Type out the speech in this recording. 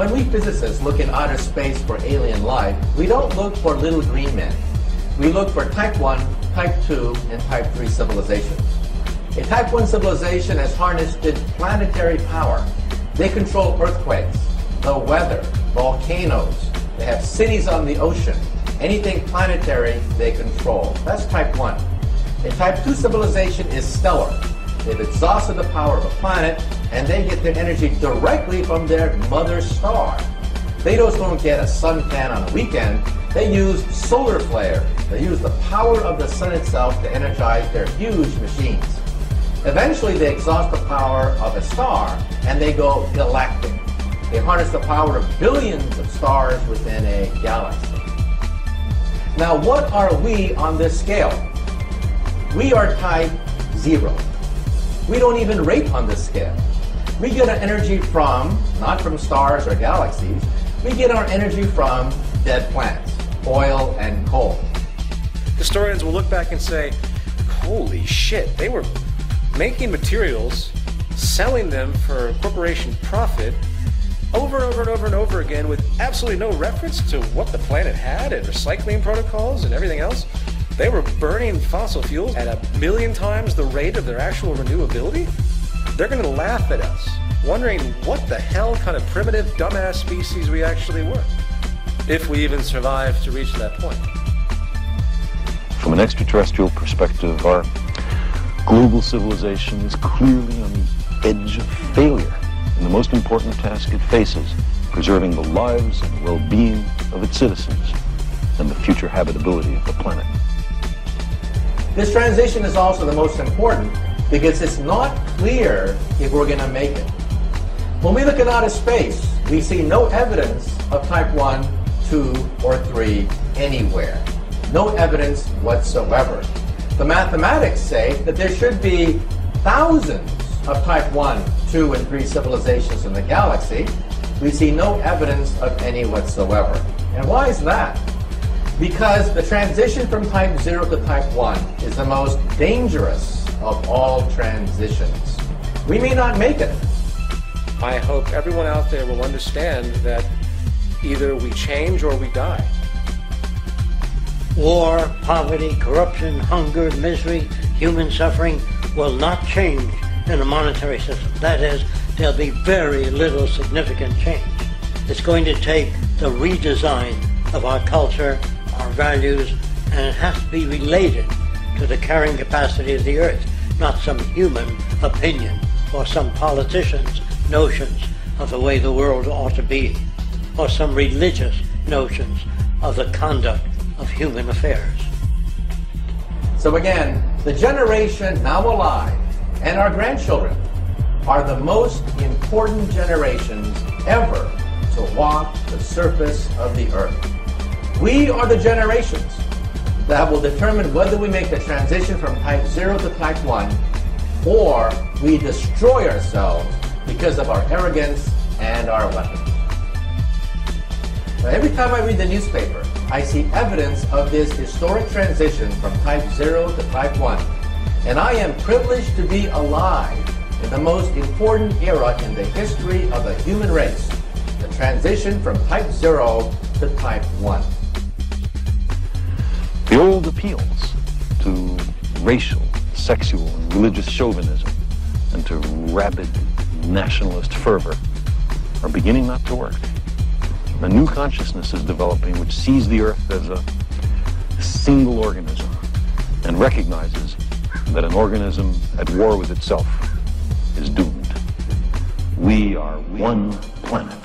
When we physicists look in outer space for alien life, we don't look for little green men. We look for type 1, type 2, and type 3 civilizations. A type 1 civilization has harnessed planetary power. They control earthquakes, the weather, volcanoes. They have cities on the ocean. Anything planetary, they control. That's type 1. A type 2 civilization is stellar. They've exhausted the power of a planet, and they get their energy directly from their mother star. They just don't get a suntan on a weekend. They use solar flares. They use the power of the sun itself to energize their huge machines. Eventually, they exhaust the power of a star, and they go galactic. They harness the power of billions of stars within a galaxy. Now, what are we on this scale? We are type 0. We don't even rate on this scale. We get our energy from, not from stars or galaxies, we get our energy from dead plants, oil and coal. Historians will look back and say, holy shit, they were making materials, selling them for corporation profit over and over and over and over again with absolutely no reference to what the planet had and recycling protocols and everything else. They were burning fossil fuels at 1,000,000 times the rate of their actual renewability. They're going to laugh at us, wondering what the hell kind of primitive, dumbass species we actually were, if we even survived to reach that point. From an extraterrestrial perspective, our global civilization is clearly on the edge of failure in the most important task it faces, preserving the lives and well-being of its citizens and the future habitability of the planet. This transition is also the most important because it's not clear if we're going to make it. When we look at outer space, we see no evidence of type 1, 2, or 3 anywhere. No evidence whatsoever. The mathematics say that there should be thousands of type 1, 2, and 3 civilizations in the galaxy. We see no evidence of any whatsoever. And why is that? Because the transition from type 0 to type 1 is the most dangerous of all transitions. We may not make it. I hope everyone out there will understand that either we change or we die. War, poverty, corruption, hunger, misery, human suffering will not change in a monetary system. That is, there'll be very little significant change. It's going to take the redesign of our culture, our values, and it has to be related to the carrying capacity of the earth, not some human opinion or some politician's notions of the way the world ought to be, or some religious notions of the conduct of human affairs. So again, the generation now alive and our grandchildren are the most important generations ever to walk the surface of the earth. We are the generations that will determine whether we make the transition from type 0 to type 1 or we destroy ourselves because of our arrogance and our weapons. Now, every time I read the newspaper, I see evidence of this historic transition from type 0 to type 1. And I am privileged to be alive in the most important era in the history of the human race, the transition from type 0 to type 1. The old appeals to racial, sexual, and religious chauvinism and to rabid nationalist fervor are beginning not to work. A new consciousness is developing which sees the earth as a single organism and recognizes that an organism at war with itself is doomed. We are one planet.